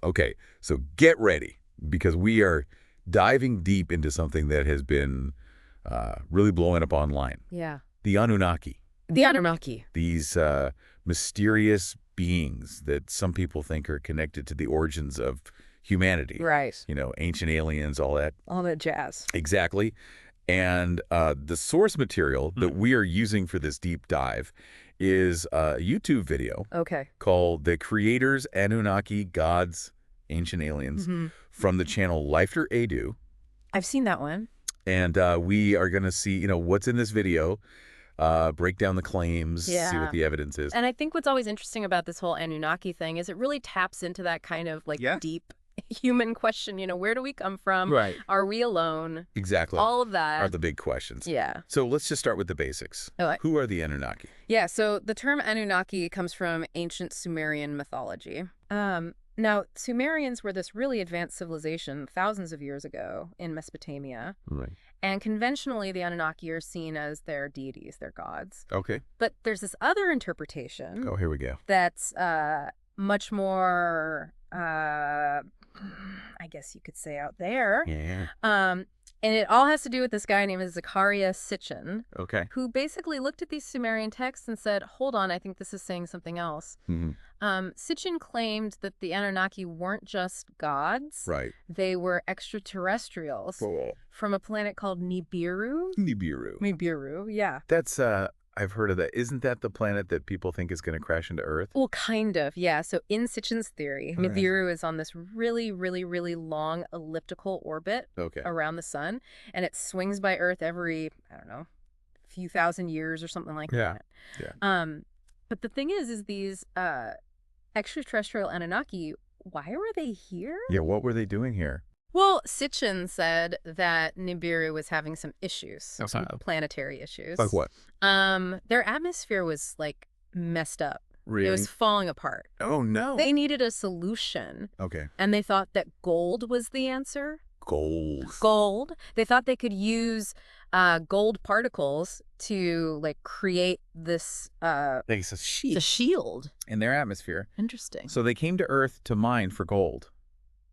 Okay, so get ready, because we are diving deep into something that has been really blowing up online. Yeah. The Anunnaki. The Anunnaki. These mysterious beings that some people think are connected to the origins of humanity. Right. You know, ancient aliens, all that. All that jazz. Exactly. And the source material that we are using for this deep dive is a YouTube video called The Creators, Anunnaki, Gods, Ancient Aliens from the channel Lifter Adu. I've seen that one. And we are going to see, you know, what's in this video, break down the claims, see what the evidence is. And I think what's always interesting about this whole Anunnaki thing is it really taps into that kind of like deep human question, you know, where do we come from? Right. Are we alone? Exactly. All of that are the big questions. Yeah. So let's just start with the basics. Who are the Anunnaki? Yeah, so the term Anunnaki comes from ancient Sumerian mythology. Now, Sumerians were this really advanced civilization thousands of years ago in Mesopotamia. Right. And conventionally, the Anunnaki are seen as their deities, their gods. Okay. But there's this other interpretation. Oh, here we go. That's much more, I guess you could say, out there. Yeah. And it all has to do with this guy named Zecharia Sitchin. Okay. Who basically looked at these Sumerian texts and said, hold on, I think this is saying something else. Sitchin claimed that the Anunnaki weren't just gods. Right. They were extraterrestrials from a planet called Nibiru. Nibiru, yeah. That's, I've heard of that. Isn't that the planet that people think is going to crash into Earth? Well, kind of, yeah. So in Sitchin's theory, Nibiru is on this really, really, really long elliptical orbit around the sun, and it swings by Earth every, I don't know, few thousand years or something like that. Yeah. But the thing is these extraterrestrial Anunnaki, why were they here? Yeah, what were they doing here? Well, Sitchin said that Nibiru was having some issues, some planetary issues. Like what? Their atmosphere was, like, messed up. Really? It was falling apart. Oh, no. They needed a solution. Okay. And they thought that gold was the answer. Gold. Gold. They thought they could use gold particles to, like, create this Like a sheet. the shield. In their atmosphere. Interesting. So they came to Earth to mine for gold.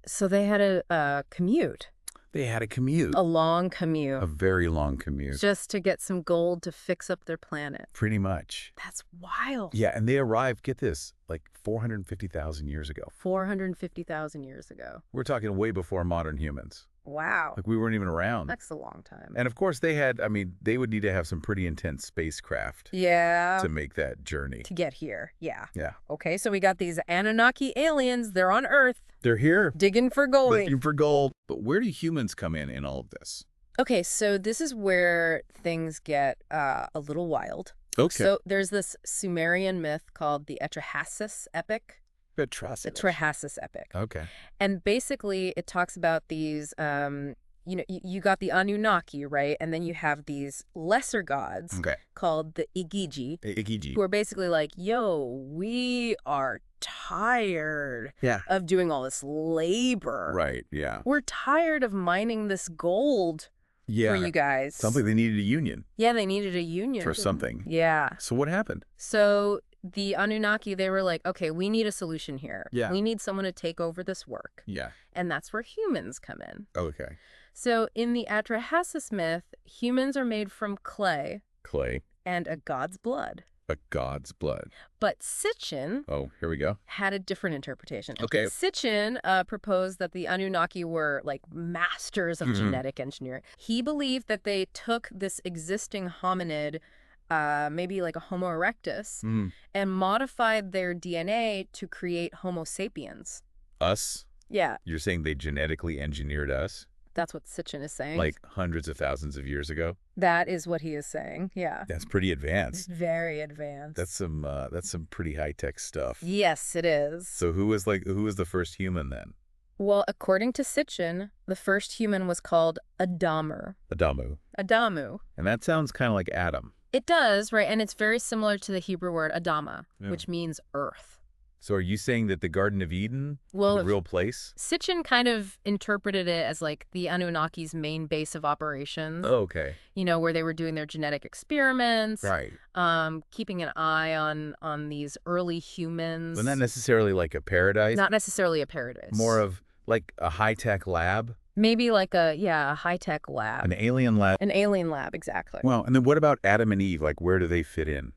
So they had a commute. They had a commute. A long commute. A very long commute. Just to get some gold to fix up their planet. Pretty much. That's wild. Yeah, and they arrived, get this, like 450,000 years ago. 450,000 years ago. We're talking way before modern humans. Wow. Like we weren't even around. That's a long time. And of course they had, I mean, they would need to have some pretty intense spacecraft. Yeah. To make that journey. To get here. Yeah. Yeah. Okay, so we got these Anunnaki aliens. They're on Earth. They're here. Digging for gold. Looking for gold. But where do humans come in all of this? Okay, so this is where things get a little wild. Okay. So there's this Sumerian myth called the Epic. The Trahasis Epic. Okay. And basically it talks about these, you know, you got the Anunnaki, right? And then you have these lesser gods called the Igigi, who are basically like, yo, we are tired of doing all this labor. Right, yeah. We're tired of mining this gold for you guys. Something they needed a union. Yeah, they needed a union. For something. Yeah. So what happened? So the Anunnaki, they were like, okay, we need a solution here. Yeah. We need someone to take over this work. Yeah. And that's where humans come in. Okay. So in the Atrahasis myth, humans are made from clay. Clay. And a god's blood. A god's blood. But Sitchin here we go. Had a different interpretation. Okay. Sitchin proposed that the Anunnaki were like masters of genetic engineering. He believed that they took this existing hominid, maybe like a Homo erectus, and modified their DNA to create Homo sapiens. Us? Yeah. You're saying they genetically engineered us? That's what Sitchin is saying. Like hundreds of thousands of years ago? That is what he is saying, yeah. That's pretty advanced. Very advanced. That's some pretty high-tech stuff. Yes, it is. So who was the first human then? Well, according to Sitchin, the first human was called Adamu. Adamu. And that sounds kind of like Adam. It does, right? And it's very similar to the Hebrew word Adama, which means earth. So are you saying that the Garden of Eden Well, is a real place? Sitchin kind of interpreted it as like the Anunnaki's main base of operations. Oh, okay. You know, where they were doing their genetic experiments. Right. Keeping an eye on these early humans. But not necessarily like a paradise? Not necessarily a paradise. More of like a high-tech lab? Maybe like a high-tech lab. An alien lab? An alien lab, exactly. Well, and then what about Adam and Eve? Like, where do they fit in?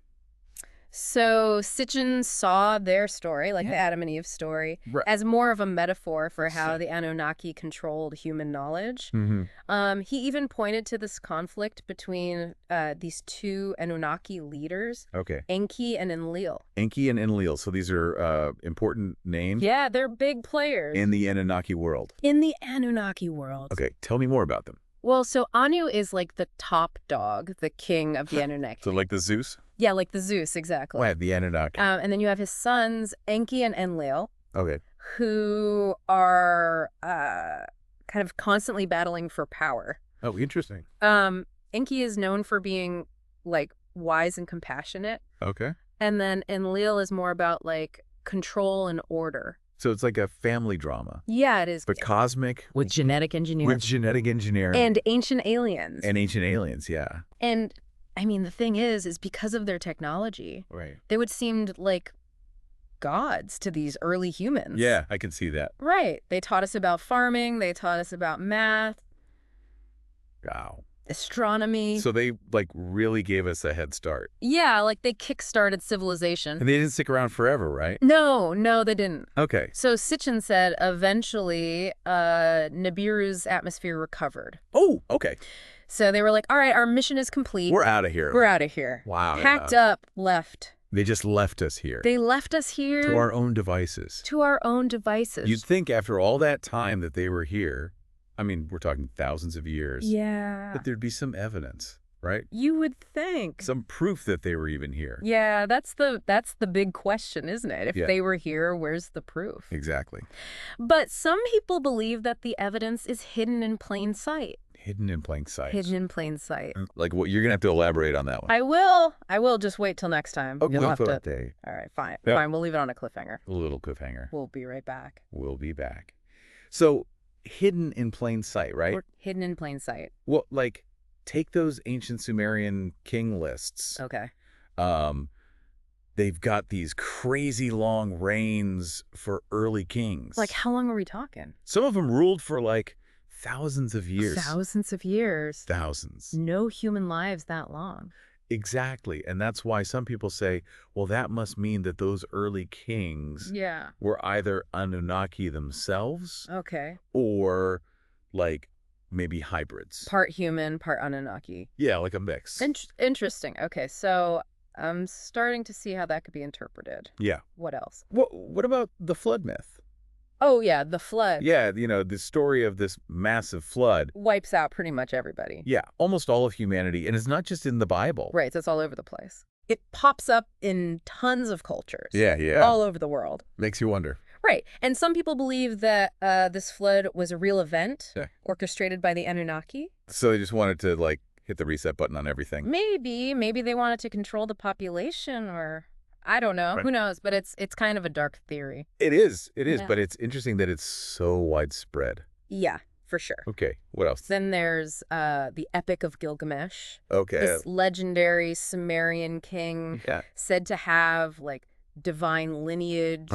So Sitchin saw their story, like the Adam and Eve story, as more of a metaphor for how the Anunnaki controlled human knowledge. He even pointed to this conflict between these two Anunnaki leaders, Enki and Enlil. Enki and Enlil. So these are important names? Yeah, they're big players. In the Anunnaki world? In the Anunnaki world. Okay, tell me more about them. Well, so Anu is like the top dog, the king of the Anunnaki. So like the Zeus? Yeah, like the Zeus, exactly. Right, the Anunnaki. And then you have his sons, Enki and Enlil, who are kind of constantly battling for power. Oh, interesting. Enki is known for being, like, wise and compassionate. Okay. And then Enlil is more about, like, control and order. So it's like a family drama. Yeah, it is. But cosmic? With genetic engineering. With genetic engineering. And ancient aliens. And ancient aliens, yeah. And, I mean, the thing is because of their technology, they would seem like gods to these early humans. Yeah, I can see that. Right. They taught us about farming. They taught us about math. Wow. Astronomy. So they, like, really gave us a head start. Yeah, like they kick-started civilization. And they didn't stick around forever, right? No, they didn't. Okay. So Sitchin said eventually Nibiru's atmosphere recovered. Oh, okay. So they were like, all right, our mission is complete. We're out of here. We're out of here. Wow. Packed up, left. They just left us here. They left us here. To our own devices. To our own devices. You'd think after all that time that they were here, I mean, we're talking thousands of years. Yeah. That there'd be some evidence, right? You would think. Some proof that they were even here. Yeah, that's the big question, isn't it? If they were here, where's the proof? Exactly. But some people believe that the evidence is hidden in plain sight. Hidden in plain sight. Hidden in plain sight. Like, what? You're going to have to elaborate on that one. I will. Just wait till next time. Okay. You'll have to. All right, fine. Yep. Fine, we'll leave it on a cliffhanger. A little cliffhanger. We'll be right back. We'll be back. So, hidden in plain sight, right? We're hidden in plain sight. Well, like, take those ancient Sumerian king lists. Okay. They've got these crazy long reigns for early kings. Like, how long are we talking? Some of them ruled for, like, thousands of years. Thousands of years. Thousands. No human lives that long. Exactly. And that's why some people say, well, that must mean that those early kings were either Anunnaki themselves. Okay. Or, like, maybe hybrids. Part human, part Anunnaki. Yeah, like a mix. Interesting. Okay, so I'm starting to see how that could be interpreted. Yeah. What else? What about the flood myth? Oh, yeah, the flood. Yeah, you know, the story of this massive flood. Wipes out pretty much everybody. Yeah, almost all of humanity. And it's not just in the Bible. Right, so it's all over the place. It pops up in tons of cultures. Yeah. All over the world. Makes you wonder. Right, and some people believe that this flood was a real event orchestrated by the Anunnaki. So they just wanted to, like, hit the reset button on everything. Maybe they wanted to control the population or... I don't know. Right. Who knows? But it's kind of a dark theory. It is. But it's interesting that it's so widespread. Yeah, for sure. Okay. What else? Then there's the Epic of Gilgamesh. Okay. This legendary Sumerian king said to have, like, divine lineage,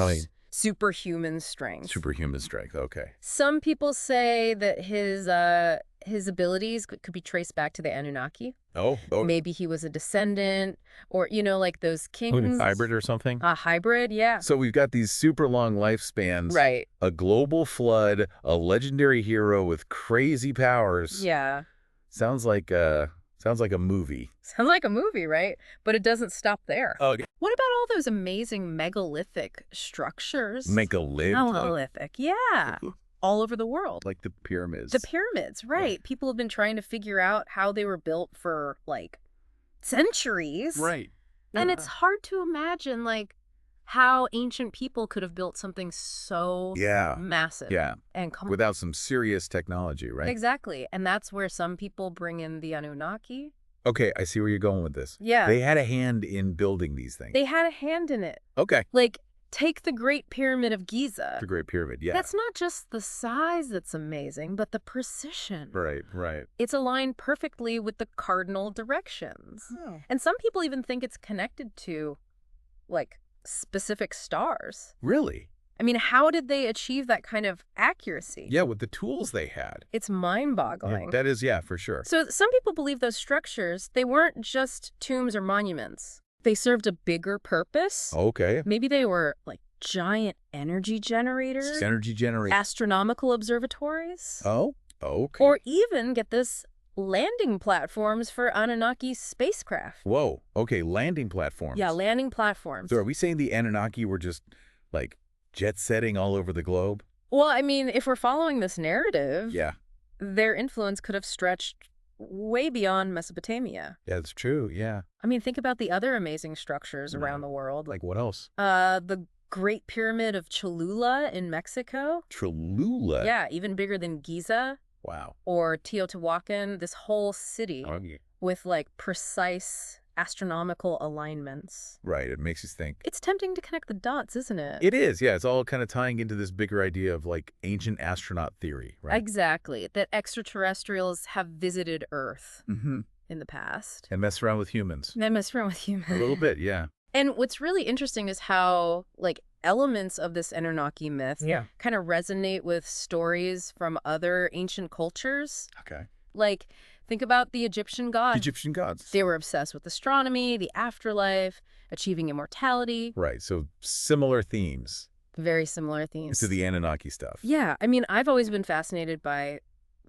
superhuman strength. Superhuman strength. Okay. Some people say that his abilities could be traced back to the Anunnaki. Oh. Maybe he was a descendant or, you know, like those kings. A hybrid or something? A hybrid, yeah. So we've got these super long lifespans. Right. A global flood, a legendary hero with crazy powers. Yeah. Sounds like a movie. Sounds like a movie, right? But it doesn't stop there. Okay. What about all those amazing megalithic structures? Megalithic, yeah. All over the world. Like the pyramids. The pyramids, right. People have been trying to figure out how they were built for, like, centuries. Right. And it's hard to imagine, like, how ancient people could have built something so massive. Yeah. And without some serious technology, right? Exactly. And that's where some people bring in the Anunnaki. Okay, I see where you're going with this. Yeah. They had a hand in building these things. They had a hand in it. Okay. Like, Take the Great Pyramid of Giza. The Great Pyramid, yeah. That's not just the size that's amazing, but the precision. Right, right. It's aligned perfectly with the cardinal directions. Oh. And some people even think it's connected to, like, specific stars. Really? I mean, how did they achieve that kind of accuracy? Yeah, with the tools they had. It's mind-boggling. Yeah, that is, yeah, for sure. So some people believe those structures, they weren't just tombs or monuments. They served a bigger purpose. Okay. Maybe they were, like, giant energy generators. Energy generators. Astronomical observatories. Oh, okay. Or even, get this, landing platforms for Anunnaki spacecraft. Whoa. Okay, landing platforms. Yeah, landing platforms. So are we saying the Anunnaki were just, like, jet-setting all over the globe? Well, I mean, if we're following this narrative, yeah, their influence could have stretched way beyond Mesopotamia. Yeah, that's true, yeah. I mean, think about the other amazing structures around the world. Like what else? The Great Pyramid of Cholula in Mexico. Cholula? Yeah, even bigger than Giza. Wow. Or Teotihuacan, this whole city with, like, precise astronomical alignments. Right, it makes you think. It's tempting to connect the dots, isn't it? It is, yeah. It's all kind of tying into this bigger idea of, like, ancient astronaut theory, right? Exactly. That extraterrestrials have visited Earth in the past. And mess around with humans. And mess around with humans. A little bit, yeah. And what's really interesting is how, like, elements of this Anunnaki myth kind of resonate with stories from other ancient cultures. Okay. Like, think about the Egyptian gods. Egyptian gods. They were obsessed with astronomy, the afterlife, achieving immortality. Right, so similar themes. Very similar themes. To the Anunnaki stuff. Yeah, I mean, I've always been fascinated by,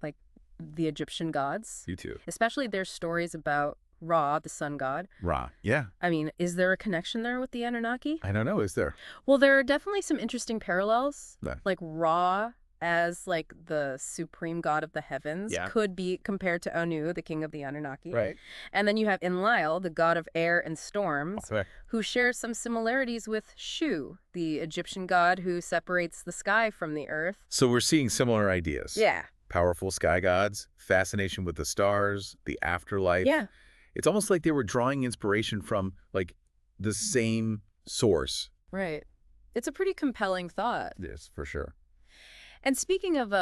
like, the Egyptian gods. You too. Especially their stories about Ra, the sun god. Ra, yeah. I mean, is there a connection there with the Anunnaki? I don't know, is there? Well, there are definitely some interesting parallels. No. Like Ra, as, like, the supreme god of the heavens, could be compared to Anu, the king of the Anunnaki. Right. And then you have Enlil, the god of air and storms, who shares some similarities with Shu, the Egyptian god who separates the sky from the earth. So we're seeing similar ideas. Yeah. Powerful sky gods, fascination with the stars, the afterlife. Yeah. It's almost like they were drawing inspiration from, like, the same source. Right. It's a pretty compelling thought. Yes, for sure. And speaking of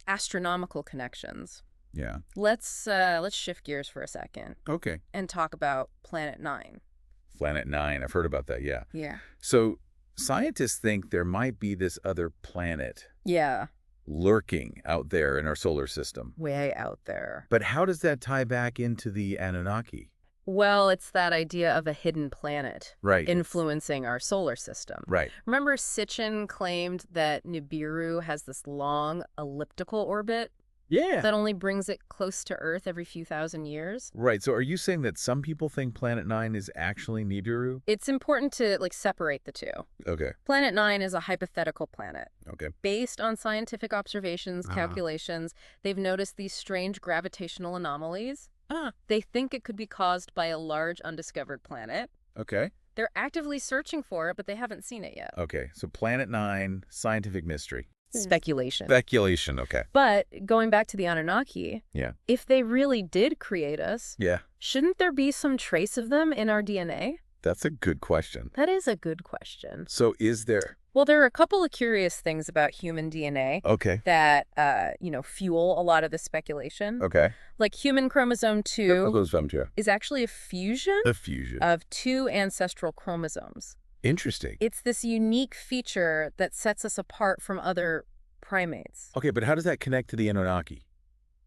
astronomical connections, let's shift gears for a second. Okay. And talk about Planet 9. Planet 9, I've heard about that, yeah. Yeah. So scientists think there might be this other planet. Yeah. Lurking out there in our solar system. Way out there. But how does that tie back into the Anunnaki? Well, it's that idea of a hidden planet influencing our solar system. Right. Remember Sitchin claimed that Nibiru has this long elliptical orbit? Yeah. That only brings it close to Earth every few thousand years? Right. So are you saying that some people think Planet 9 is actually Nibiru? It's important to, like, separate the two. Okay. Planet 9 is a hypothetical planet. Okay. Based on scientific observations, calculations, they've noticed these strange gravitational anomalies. They think it could be caused by a large undiscovered planet. Okay. They're actively searching for it, but they haven't seen it yet. Okay. So Planet 9, scientific mystery. Speculation. Speculation, okay. But going back to the Anunnaki, if they really did create us, shouldn't there be some trace of them in our DNA? That's a good question. That is a good question. So is there? Well, there are a couple of curious things about human DNA that, fuel a lot of the speculation. Okay. Like human chromosome 2 is actually a fusion of two ancestral chromosomes. Interesting. It's this unique feature that sets us apart from other primates. Okay, but how does that connect to the Anunnaki?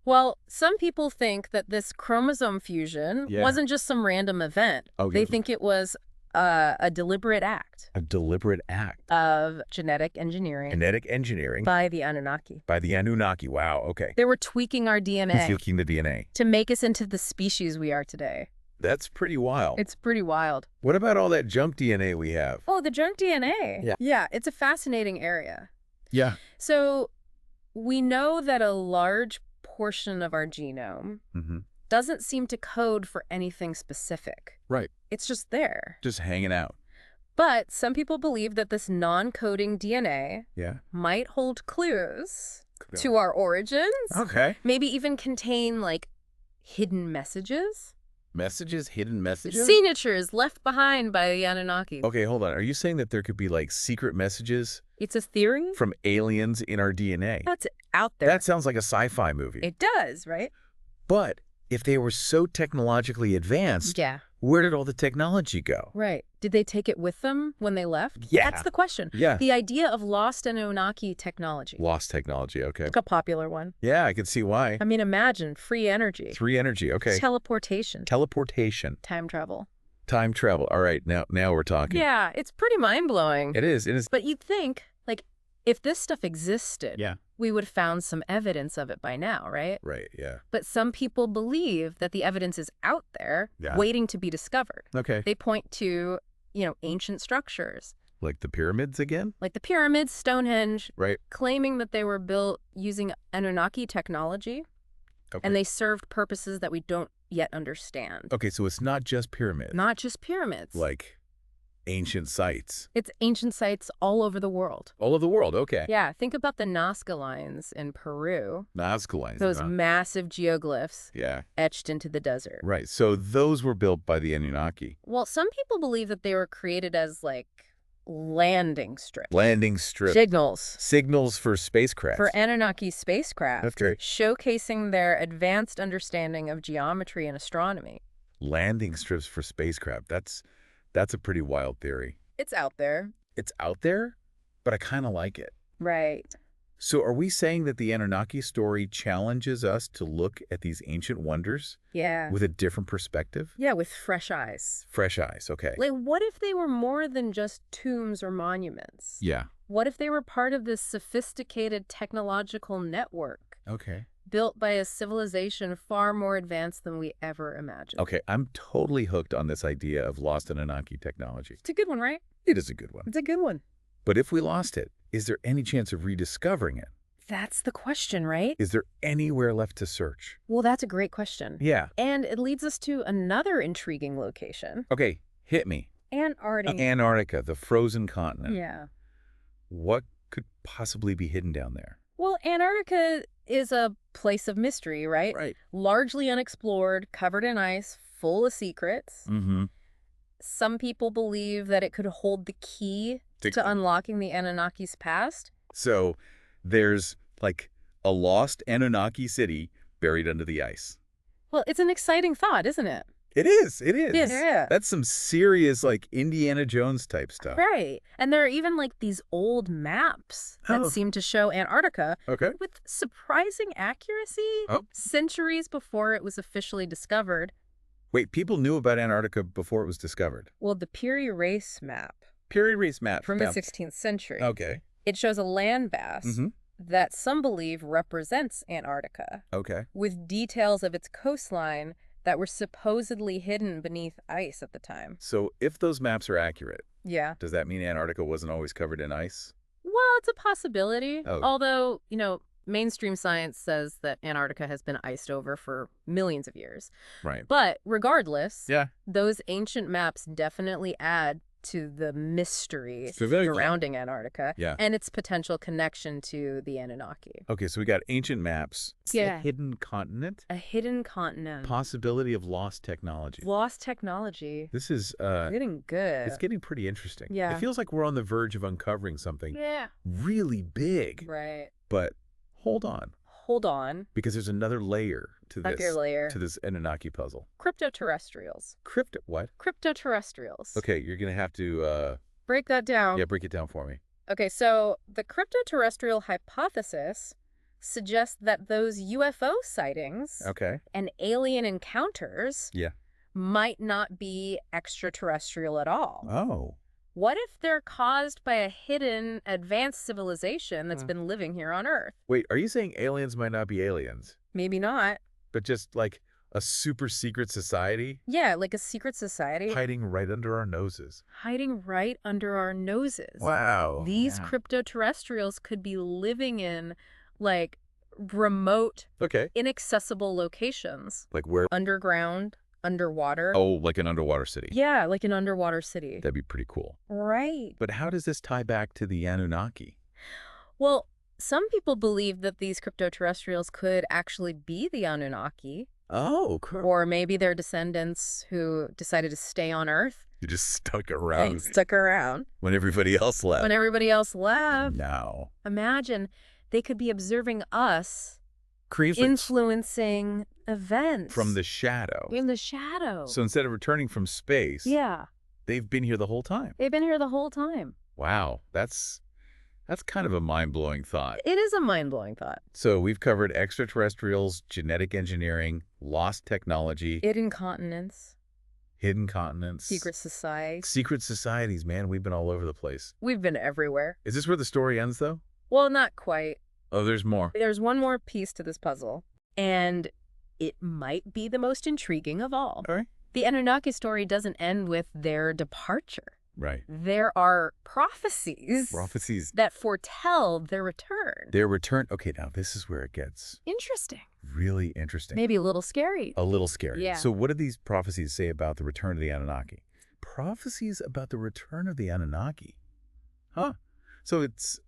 Well, some people think that this chromosome fusion wasn't just some random event. They think it was a deliberate act. A deliberate act. Of genetic engineering. Genetic engineering. By the Anunnaki. By the Anunnaki. Wow, okay. They were tweaking our DNA. Tweaking the DNA. To make us into the species we are today. That's pretty wild. It's pretty wild. What about all that junk DNA we have? Oh, the junk DNA. Yeah. Yeah, it's a fascinating area. Yeah. So we know that a large portion of our genome doesn't seem to code for anything specific. Right. It's just there. Just hanging out. But some people believe that this non-coding DNA might hold clues to our origins. Okay. Maybe even contain, like, hidden messages. Messages? Hidden messages? Signatures left behind by the Anunnaki. Okay, hold on. Are you saying that there could be, like, secret messages? It's a theory? From aliens in our DNA? That's out there. That sounds like a sci-fi movie. It does, right? But if they were so technologically advanced, where did all the technology go? Right. Did they take it with them when they left? Yeah. That's the question. Yeah. The idea of lost Anunnaki technology. Lost technology, okay. It's a popular one. Yeah, I can see why. I mean, imagine free energy. Free energy, okay. Teleportation. Teleportation. Time travel. Time travel. All right, now we're talking. Yeah, it's pretty mind-blowing. It is. It is. But you'd think, like, if this stuff existed, we would have found some evidence of it by now, right? Right, yeah. But some people believe that the evidence is out there, waiting to be discovered. Okay. They point to, ancient structures. Like the pyramids again? Like the pyramids, Stonehenge. Right. Claiming that they were built using Anunnaki technology. Okay. And they served purposes that we don't yet understand. Okay, so it's not just pyramids. Not just pyramids. Like ancient sites. It's ancient sites all over the world. All over the world, okay. Yeah, think about the Nazca lines in Peru. Nazca lines. Those massive geoglyphs etched into the desert. Right, so those were built by the Anunnaki. Well, some people believe that they were created as, like, landing strips. Landing strips. Signals. Signals for spacecraft. For Anunnaki spacecraft. That's great. Showcasing their advanced understanding of geometry and astronomy. Landing strips for spacecraft. That's a pretty wild theory. It's out there. It's out there, but I kind of like it. Right. So are we saying that the Anunnaki story challenges us to look at these ancient wonders with a different perspective? Yeah, with fresh eyes. Fresh eyes, okay. Like, what if they were more than just tombs or monuments? Yeah. What if they were part of this sophisticated technological network? Okay. Built by a civilization far more advanced than we ever imagined. Okay, I'm totally hooked on this idea of lost Anunnaki technology. It's a good one, right? It is a good one. It's a good one. But if we lost it, is there any chance of rediscovering it? That's the question, right? Is there anywhere left to search? Well, that's a great question. Yeah. And it leads us to another intriguing location. Okay, hit me. Antarctica. Antarctica, the frozen continent. Yeah. What could possibly be hidden down there? Well, Antarctica is a place of mystery, right? Right. Largely unexplored, covered in ice, full of secrets. Mm-hmm. Some people believe that it could hold the key to unlocking the Anunnaki's past. So there's like a lost Anunnaki city buried under the ice. Well, it's an exciting thought, isn't it? It is. It is. Yeah. That's some serious, like, Indiana Jones type stuff. Right. And there are even, like, these old maps that seem to show Antarctica with surprising accuracy centuries before it was officially discovered. Wait, people knew about Antarctica before it was discovered? Well, the Piri Reis map. Piri Reis map. From the 16th century. Okay. It shows a landmass that some believe represents Antarctica. Okay. With details of its coastline that were supposedly hidden beneath ice at the time. So if those maps are accurate, does that mean Antarctica wasn't always covered in ice? Well, it's a possibility. Although, mainstream science says that Antarctica has been iced over for millions of years. Right. But regardless, those ancient maps definitely add to the mystery surrounding Antarctica and its potential connection to the Anunnaki. Okay, so we got ancient maps. Yeah. A hidden continent? A hidden continent. Possibility of lost technology. Lost technology. This is getting good. It's getting pretty interesting. Yeah. It feels like we're on the verge of uncovering something really big. Right. But hold on. Hold on. Because there's another layer to this Anunnaki puzzle. Crypto-terrestrials. What? Crypto-terrestrials. Okay, you're going to have to... break that down. Yeah, break it down for me. Okay, so the crypto-terrestrial hypothesis suggests that those UFO sightings and alien encounters might not be extraterrestrial at all. Oh. What if they're caused by a hidden, advanced civilization that's been living here on Earth? Wait, are you saying aliens might not be aliens? Maybe not. But just like a super secret society? Yeah, like a secret society. Hiding right under our noses. Hiding right under our noses. Wow. These crypto-terrestrials could be living in, like, remote, inaccessible locations. Like where? Underground. Underwater. Oh, like an underwater city. Yeah, like an underwater city. That'd be pretty cool. Right. But how does this tie back to the Anunnaki? Well, some people believe that these crypto-terrestrials could actually be the Anunnaki. Oh, cool. Or maybe they're descendants who decided to stay on Earth. You just stuck around. They stuck around. When everybody else left. When everybody else left. No. Imagine they could be observing us. Creepers. Influencing events. From the shadow. In the shadow. So instead of returning from space. Yeah. They've been here the whole time. They've been here the whole time. Wow. That's kind of a mind-blowing thought. It is a mind-blowing thought. So we've covered extraterrestrials, genetic engineering, lost technology. Hidden continents. Hidden continents. Secret societies. Secret societies, man. We've been all over the place. We've been everywhere. Is this where the story ends, though? Well, not quite. Oh, there's more. There's one more piece to this puzzle, and it might be the most intriguing of all. All right. The Anunnaki story doesn't end with their departure. Right. There are prophecies. Prophecies. That foretell their return. Their return. Okay, now this is where it gets... Interesting. Really interesting. Maybe a little scary. A little scary. Yeah. So what do these prophecies say about the return of the Anunnaki? Prophecies about the return of the Anunnaki. Huh. So it's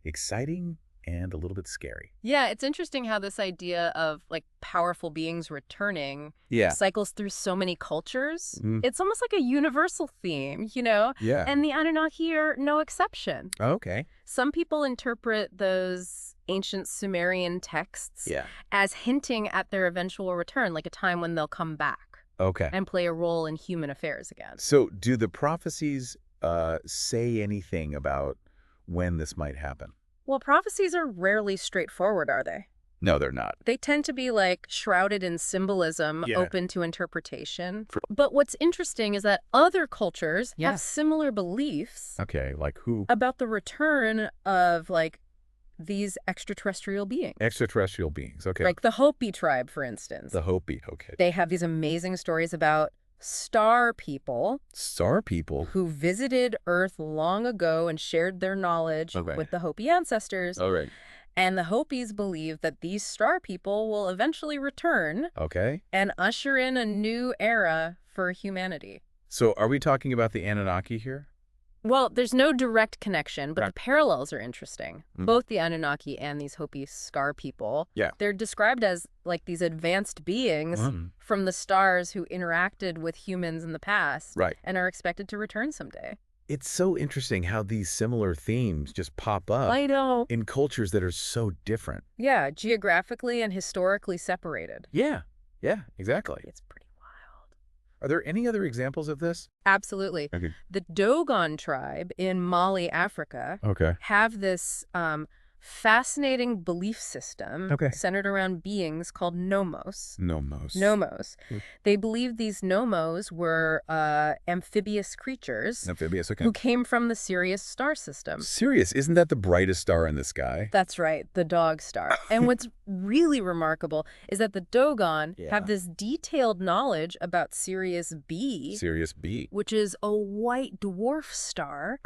exciting and a little bit scary. Yeah, it's interesting how this idea of like powerful beings returning cycles through so many cultures. It's almost like a universal theme, you know? Yeah. And the Anunnaki are no exception. Okay. Some people interpret those ancient Sumerian texts as hinting at their eventual return, like a time when they'll come back. Okay. And play a role in human affairs again. So do the prophecies say anything about when this might happen? Well, prophecies are rarely straightforward, are they? No, they're not. They tend to be like shrouded in symbolism, open to interpretation. But what's interesting is that other cultures have similar beliefs. Okay, like who? About the return of like these extraterrestrial beings. Extraterrestrial beings, okay. Like the Hopi tribe, for instance. The Hopi, okay. They have these amazing stories about star people. Star people? Who visited Earth long ago and shared their knowledge with the Hopi ancestors. All right. And the Hopis believe that these star people will eventually return. Okay. And usher in a new era for humanity. So are we talking about the Anunnaki here? Well, there's no direct connection, but the parallels are interesting. Both the Anunnaki and these Hopi scar people, they're described as like these advanced beings from the stars who interacted with humans in the past and are expected to return someday. It's so interesting how these similar themes just pop up in cultures that are so different. Yeah, geographically and historically separated. Yeah, exactly. It's pretty wild. Are there any other examples of this? Absolutely. Okay. The Dogon tribe in Mali, Africa, have this fascinating belief system centered around beings called nomos. Nomos. They believe these nomos were amphibious creatures who came from the Sirius star system. Sirius, isn't that the brightest star in the sky? That's right, the dog star. And what's really remarkable is that the Dogon have this detailed knowledge about Sirius B. Sirius B. Which is a white dwarf star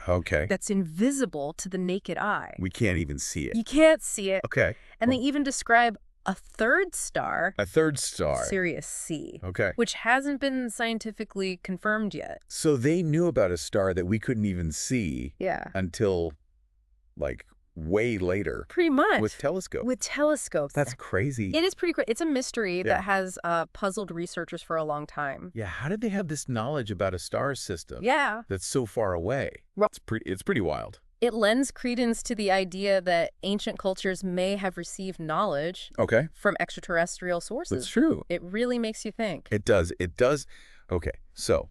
that's invisible to the naked eye. We can't even see it. You can't see it. Okay. And they even describe a third star. A third star. Sirius C. Okay. Which hasn't been scientifically confirmed yet. So they knew about a star that we couldn't even see until, like, way later. Pretty much. With telescopes. With telescopes. That's crazy. It is pretty crazy. It's a mystery that has puzzled researchers for a long time. Yeah, how did they have this knowledge about a star system that's so far away? Well, it's pretty wild. It lends credence to the idea that ancient cultures may have received knowledge from extraterrestrial sources. That's true. It really makes you think. It does. It does. Okay, so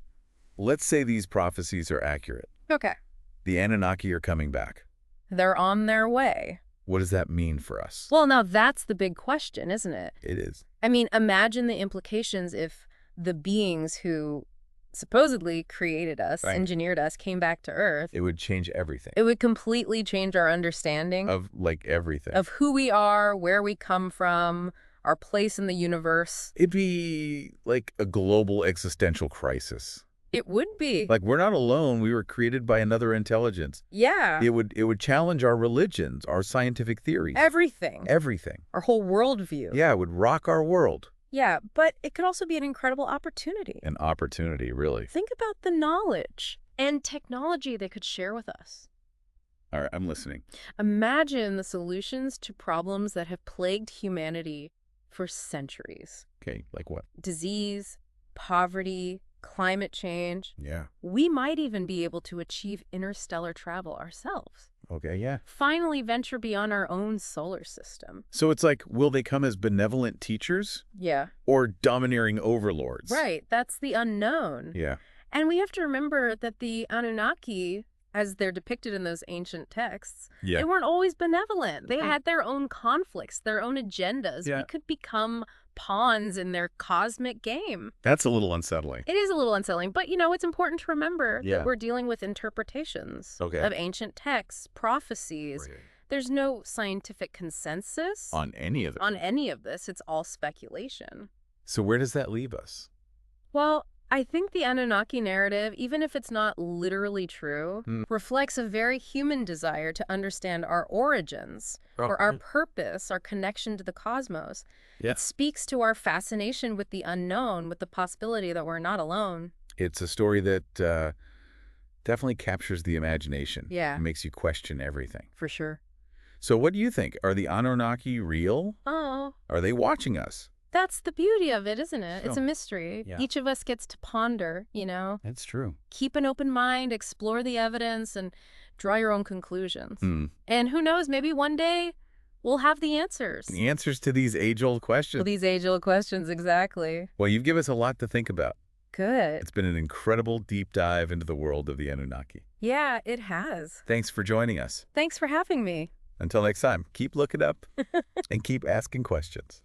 let's say these prophecies are accurate. Okay. The Anunnaki are coming back. They're on their way. What does that mean for us? Well, now that's the big question, isn't it? It is. I mean, imagine the implications if the beings who supposedly created us, engineered us, came back to Earth. It would change everything. It would completely change our understanding. Of, like, everything. Of who we are, where we come from, our place in the universe. It'd be like a global existential crisis. It would be. Like, we're not alone. We were created by another intelligence. Yeah. It would challenge our religions, our scientific theories. Everything. Everything. Our whole worldview. Yeah, it would rock our world. Yeah, but it could also be an incredible opportunity. An opportunity, really. Think about the knowledge and technology they could share with us. All right, I'm listening. Imagine the solutions to problems that have plagued humanity for centuries. Okay, like what? Disease, poverty, climate change. Yeah. We might even be able to achieve interstellar travel ourselves. Okay, yeah. Finally venture beyond our own solar system. So it's like, will they come as benevolent teachers? Yeah. Or domineering overlords? Right, that's the unknown. Yeah. And we have to remember that the Anunnaki, as they're depicted in those ancient texts, they weren't always benevolent. They had their own conflicts, their own agendas. We could become pawns in their cosmic game. That's a little unsettling. It is a little unsettling, but, it's important to remember that we're dealing with interpretations of ancient texts, prophecies. Right. There's no scientific consensus on any of it. On any of this. It's all speculation. So where does that leave us? Well, I think the Anunnaki narrative, even if it's not literally true, reflects a very human desire to understand our origins, or our purpose, our connection to the cosmos. Yeah. It speaks to our fascination with the unknown, with the possibility that we're not alone. It's a story that definitely captures the imagination. Yeah. It makes you question everything. For sure. So what do you think? Are the Anunnaki real? Oh. Are they watching us? That's the beauty of it, isn't it? So, it's a mystery. Yeah. Each of us gets to ponder, That's true. Keep an open mind, explore the evidence, and draw your own conclusions. And who knows, maybe one day we'll have the answers. The answers to these age-old questions. Well, these age-old questions, exactly. Well, you've given us a lot to think about. Good. It's been an incredible deep dive into the world of the Anunnaki. Yeah, it has. Thanks for joining us. Thanks for having me. Until next time, keep looking up and keep asking questions.